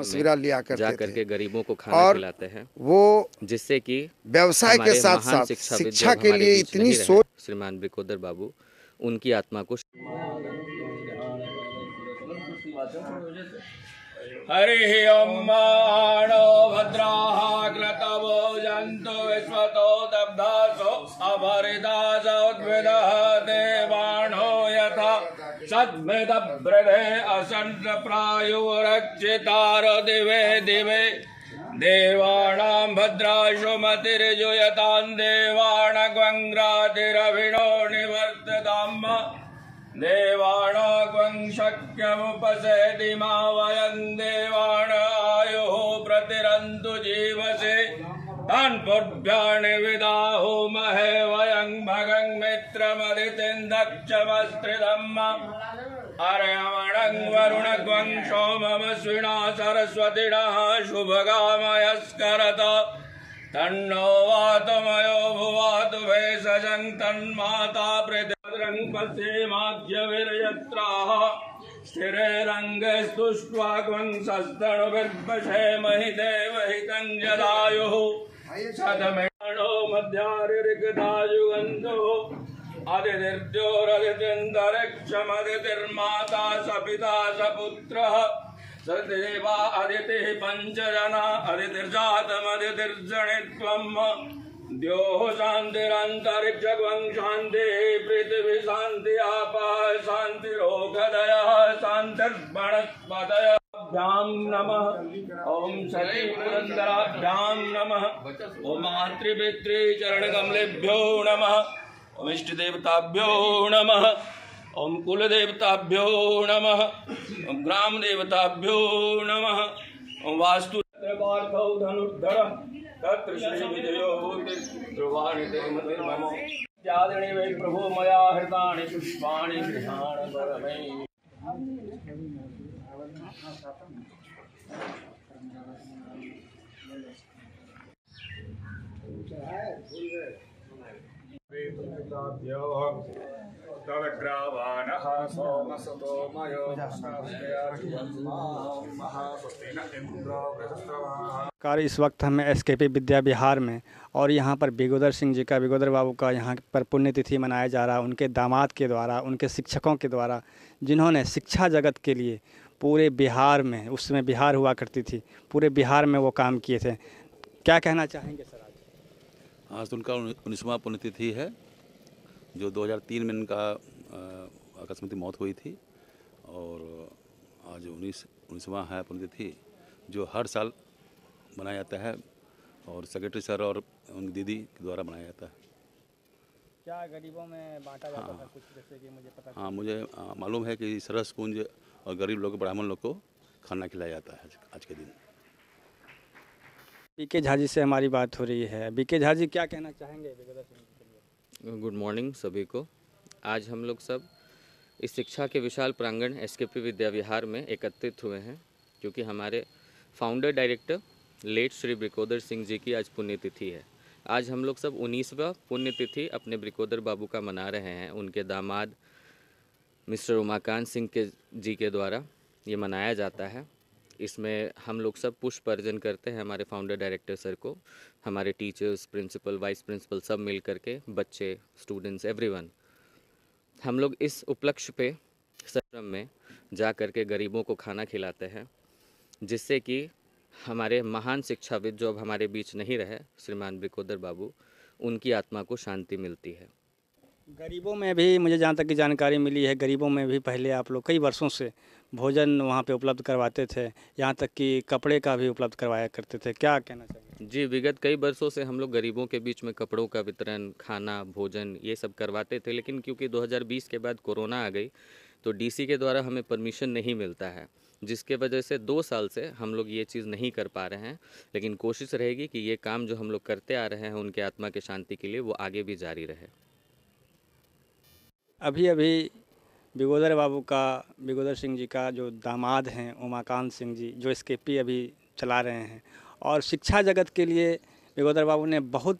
तस्वीरें लिया जा करते करके थे गरीबों को खाना और खिलाते हैं, वो जिससे कि व्यवसाय के हमारे साथ महान साथ शिक्षाविद शिक्षा जो के हमारे लिए बीच इतनी नहीं रहे, सोच। श्रीमान ब्रिकोदर बाबू, उनकी आत्मा को हरिः ॐ माणो भद्राः कृतवो जन्तु विश्वतो दब्धासो अभरिदास उद्भिदः देवाणो यथा सद्भिदभृदे असन्नप्रायुरक्षितारो दिवे दिवे देवानां भद्राशो मतिर्जुयतां देवानग्वङ्ग्रातिरभिणो निवर्तताम् देवाणो ग्वं शक्यमुपसेति मा वयं देवाण आयुः प्रतिरन्तु जीवसे तान्पुर्भ्याणि विदाहो महे वयं भगं मित्रमदितिं दक्षमस्त्रिदम् अर्यमणं वरुणग्वं सोममस्विना सरस्वतिनः शुभगामयस्करत तन्नो वातमयो भुवातु भेषजं तन्माता प्रद्रं पश्येमाद्यविर्यत्राः स्थिरेरङ्गस्तुष्ट्वाग्वं सस्तनुभिर्वशे महि देवहितं जदायुः सदमेणो मध्यारिर्गदायुगन्धो अदितिर्जोरदितिन्दरिक्षमदितिर्माता सपिता सपुत्रः सदेवा अदितिः पञ्चजना अदितिर्जातमदितिर्जनित्वम् द्योः शान्तिरन्तरिक्षगं शान्तिः पृथिवी शान्ति आपः शान्तिरोगदयः शान्तिर्वनस्पतयभ्यां नमः। ॐ सती पुरन्दराभ्यां नमः। ॐ मातृपितृचरणकमलेभ्यो नमः। ॐ इष्टदेवताभ्यो नमः। ॐ कुलदेवताभ्यो नमः। ॐ ग्रामदेवताभ्यो नमः। ॐ वास्तु धनुर्धर तत्र श्री विजयो भूति ध्रुवाणि ते मतिर्मम इत्यादीनि वै प्रभो मया हृतानि पुष्पाणि गृहाण परमे। तदग्रावाणः सोमसतो मयो कार्य इस वक्त हम एसकेपी विद्या विहार में, और यहाँ पर ब्रिगेडियर सिंह जी का, ब्रिगेडियर बाबू का यहाँ पर पुण्यतिथि मनाया जा रहा है। उनके दामाद के द्वारा, उनके शिक्षकों के द्वारा, जिन्होंने शिक्षा जगत के लिए पूरे बिहार में, उस समय बिहार हुआ करती थी, पूरे बिहार में वो काम किए थे। क्या कहना चाहेंगे सर आज? आज तो उनका 19वां पुण्यतिथि है, जो 2003 में इनका आकस्मिक मौत हुई थी, और आज 19वां है पुण्यतिथि, जो हर साल मनाया जाता है, और सेक्रेटरी सर और उनकी दीदी के द्वारा मनाया जाता है। क्या गरीबों में बांटा जाता था कुछ, जैसे कि मुझे पता? हाँ, मुझे मालूम है कि सरस कुंज और गरीब लोग, ब्राह्मण लोग को खाना खिलाया जाता है आज के दिन। बीके झा जी से हमारी बात हो रही है। बीके झा जी, क्या कहना चाहेंगे? गुड मॉर्निंग सभी को। आज हम लोग सब इस शिक्षा के विशाल प्रांगण एसकेपी विद्या विहार में एकत्रित हुए हैं, क्योंकि हमारे founder director late Shri Brikodar Singh ji की आज पुण्यतिथि है। आज हम लोग सब 19वां पुण्यतिथि अपने ब्रिकोदर बाबू का मना रहे हैं। उनके दामाद मिस्टर उमाकांत सिंह जी के द्वारा ये मनाया जाता है। इसमें हम लोग सब पुष्प अर्जन करते हैं हमारे फाउंडर डायरेक्टर सर को, हमारे टीचर्स, प्रिंसिपल, वाइस प्रिंसिपल सब मिल करके, बच्चे, स्टूडेंट्स, एवरीवन। हम लोग इस उपलक्ष्य पे सत्रम में जा करके गरीबों को खाना खिलाते हैं, जिससे कि हमारे महान शिक्षाविद जो अब हमारे बीच नहीं रहे, श्रीमान ब्रिकोदर बाबू, उनकी आत्मा को शांति मिलती है। गरीबों में भी मुझे जहाँ तक की जानकारी मिली है, गरीबों में भी पहले आप लोग कई वर्षों से भोजन वहाँ पे उपलब्ध करवाते थे, यहाँ तक कि कपड़े का भी उपलब्ध करवाया करते थे। क्या कहना चाहिए? जी, विगत कई वर्षों से हम लोग गरीबों के बीच में कपड़ों का वितरण, खाना, भोजन ये सब करवाते थे, लेकिन क्योंकि 2020 के बाद कोरोना आ गई तो डीसी के द्वारा हमें परमिशन नहीं मिलता है, जिसके वजह से 2 साल से हम लोग ये चीज़ नहीं कर पा रहे हैं। लेकिन कोशिश रहेगी कि ये काम जो हम लोग करते आ रहे हैं उनके आत्मा के शांति के लिए, वो आगे भी जारी रहे। अभी अभी ब्रिगेडियर सिंह जी का जो दामाद हैं उमाकांत सिंह जी, जो एसकेपी अभी चला रहे हैं, और शिक्षा जगत के लिए ब्रिगेडियर बाबू ने बहुत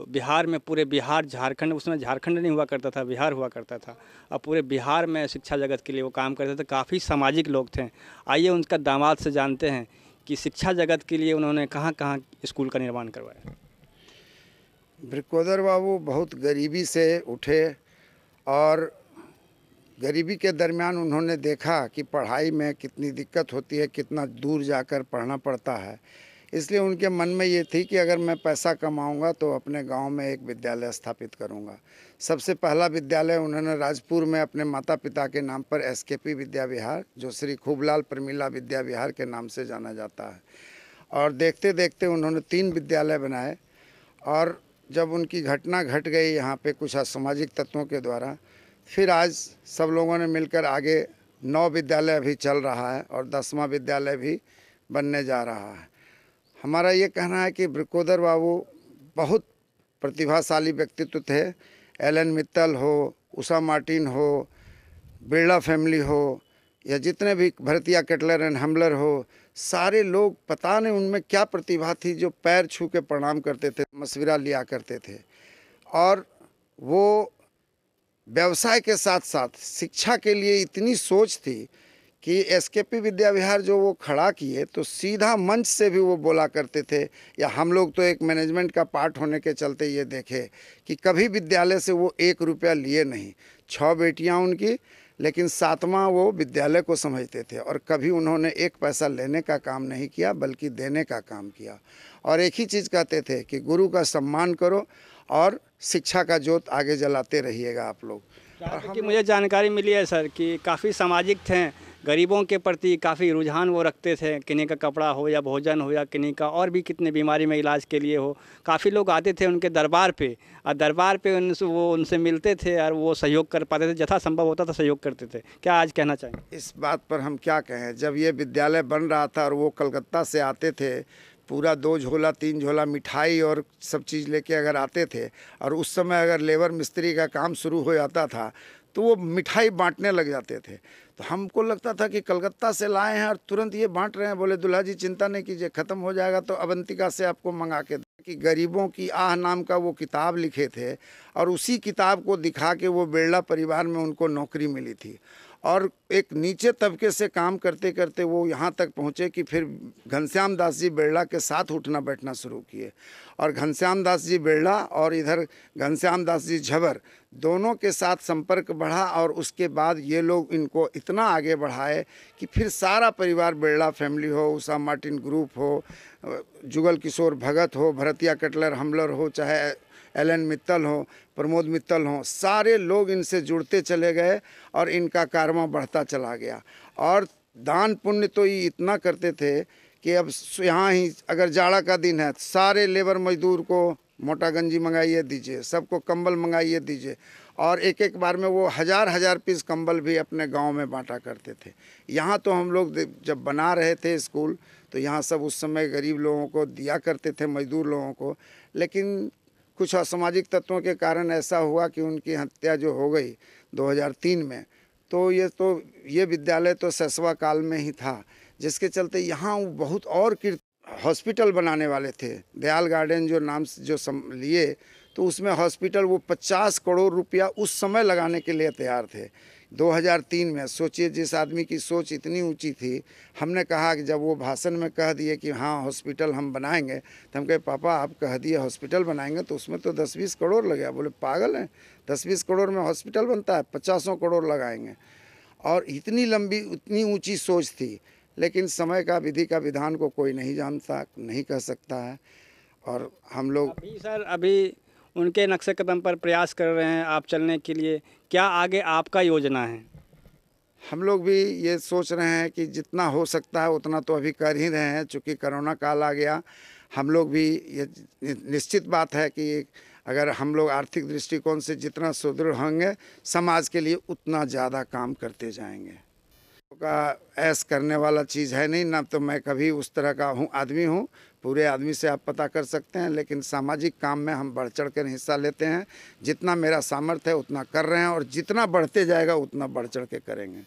बिहार में, पूरे बिहार, झारखंड, उसमें झारखंड नहीं हुआ करता था, बिहार हुआ करता था, और पूरे बिहार में शिक्षा जगत के लिए वो काम करते थे। काफ़ी सामाजिक लोग थे। आइए उनका दामाद से जानते हैं कि शिक्षा जगत के लिए उन्होंने कहाँ कहाँ स्कूल का निर्माण करवाया। बृकोदर बाबू बहुत गरीबी से उठे और गरीबी के दरमियान उन्होंने देखा कि पढ़ाई में कितनी दिक्कत होती है, कितना दूर जाकर पढ़ना पड़ता है। इसलिए उनके मन में ये थी कि अगर मैं पैसा कमाऊंगा तो अपने गांव में एक विद्यालय स्थापित करूंगा। सबसे पहला विद्यालय उन्होंने राजपुर में अपने माता पिता के नाम पर एसकेपी विद्या विहार, जो श्री खूबलाल प्रमिला विद्या विहार के नाम से जाना जाता है, और देखते देखते उन्होंने 3 विद्यालय बनाए। और जब उनकी घटना घट गई यहाँ पे कुछ असामाजिक तत्वों के द्वारा, फिर आज सब लोगों ने मिलकर आगे 9 विद्यालय अभी चल रहा है और 10वां विद्यालय भी बनने जा रहा है। हमारा ये कहना है कि बृकोदर बाबू बहुत प्रतिभाशाली व्यक्तित्व थे। एलन मित्तल हो, उषा मार्टिन हो, बिरला फैमिली हो, या जितने भी भरतिया केटलर एंड हमलर हो, सारे लोग पता नहीं उनमें क्या प्रतिभा थी जो पैर छू के प्रणाम करते थे, मशविरा लिया करते थे। और वो व्यवसाय के साथ साथ शिक्षा के लिए इतनी सोच थी कि एसकेपी विद्या विहार जो वो खड़ा किए तो सीधा मंच से भी वो बोला करते थे। या हम लोग तो एक मैनेजमेंट का पार्ट होने के चलते ये देखे कि कभी विद्यालय से वो 1 रुपया लिए नहीं। 6 बेटियां उनकी, लेकिन 7वां वो विद्यालय को समझते थे और कभी उन्होंने 1 पैसा लेने का काम नहीं किया बल्कि देने का काम किया। और एक ही चीज़ कहते थे कि गुरु का सम्मान करो और शिक्षा का जोत आगे जलाते रहिएगा आप लोग। कि मुझे जानकारी मिली है सर कि काफ़ी सामाजिक थे, गरीबों के प्रति काफ़ी रुझान वो रखते थे, किन्हीं का कपड़ा हो या भोजन हो या किन्हीं का और भी कितने बीमारी में इलाज के लिए हो। काफ़ी लोग आते थे उनके दरबार पे और दरबार पे उनसे मिलते थे और वो सहयोग कर पाते थे, यथासंभव होता था सहयोग करते थे। क्या आज कहना चाहेंगे इस बात पर? हम क्या कहें, जब ये विद्यालय बन रहा था और वो कलकत्ता से आते थे, पूरा 2 झोला 3 झोला मिठाई और सब चीज़ लेके अगर आते थे, और उस समय अगर लेबर मिस्त्री का काम शुरू हो जाता था तो वो मिठाई बांटने लग जाते थे। तो हमको लगता था कि कलकत्ता से लाए हैं और तुरंत ये बांट रहे हैं। बोले दुल्हा जी चिंता नहीं कीजिए, ख़त्म हो जाएगा तो अवंतिका से आपको मंगा के कि गरीबों की आह नाम का वो किताब लिखे थे और उसी किताब को दिखा के वो बिरला परिवार में उनको नौकरी मिली थी। और एक नीचे तबके से काम करते करते वो यहाँ तक पहुँचे कि फिर घनश्याम दास जी बिरला के साथ उठना बैठना शुरू किए। और घनश्याम दास जी बिरला और इधर घनश्याम दास जी झबर दोनों के साथ संपर्क बढ़ा और उसके बाद ये लोग इनको इतना आगे बढ़ाए कि फिर सारा परिवार बिरला फैमिली हो, उषा मार्टिन ग्रुप हो, जुगल किशोर भगत हो, भरतिया केटलर हमलर हो, चाहे एलन मित्तल हो, प्रमोद मित्तल हो, सारे लोग इनसे जुड़ते चले गए और इनका कारवां बढ़ता चला गया। और दान पुण्य तो ये इतना करते थे कि अब यहाँ ही अगर जाड़ा का दिन है सारे लेबर मजदूर को मोटा गंजी मंगाइए दीजिए, सबको कंबल मंगाइए दीजिए। और एक एक बार में वो 1000 पीस कंबल भी अपने गांव में बांटा करते थे। यहाँ तो हम लोग जब बना रहे थे स्कूल तो यहाँ सब उस समय गरीब लोगों को दिया करते थे, मजदूर लोगों को। लेकिन कुछ असामाजिक तत्वों के कारण ऐसा हुआ कि उनकी हत्या जो हो गई 2003 में, तो ये विद्यालय तो ससवा काल में ही था, जिसके चलते यहाँ बहुत और हॉस्पिटल बनाने वाले थे। दयाल गार्डन जो नाम जो लिए तो उसमें हॉस्पिटल वो 50 करोड़ रुपया उस समय लगाने के लिए तैयार थे 2003 में। सोचिए जिस आदमी की सोच इतनी ऊंची थी। हमने कहा कि जब वो भाषण में कह दिए कि हाँ हॉस्पिटल हम बनाएंगे, तो हम कहे पापा आप कह दिए हॉस्पिटल बनाएंगे तो उसमें तो 10-20 करोड़ लगेगा। बोले पागल हैं, 10-20 करोड़ में हॉस्पिटल बनता है, 50 करोड़ लगाएंगे। और इतनी लंबी इतनी ऊँची सोच थी, लेकिन समय का विधि का विधान को कोई नहीं जानता, नहीं कह सकता है। और हम लोग अभी उनके नक्शे कदम पर प्रयास कर रहे हैं आप चलने के लिए। क्या आगे आपका योजना है? हम लोग भी ये सोच रहे हैं कि जितना हो सकता है उतना तो अभी कर ही रहे हैं। चूँकि कोरोना काल आ गया, हम लोग भी ये निश्चित बात है कि अगर हम लोग आर्थिक दृष्टिकोण से जितना सुदृढ़ होंगे समाज के लिए उतना ज़्यादा काम करते जाएंगे। का ऐश करने वाला चीज़ है नहीं, ना तो मैं कभी उस तरह का आदमी हूँ। पूरे आदमी से आप पता कर सकते हैं, लेकिन सामाजिक काम में हम बढ़ चढ़ कर हिस्सा लेते हैं। जितना मेरा सामर्थ्य है उतना कर रहे हैं और जितना बढ़ते जाएगा उतना बढ़ चढ़ के करेंगे।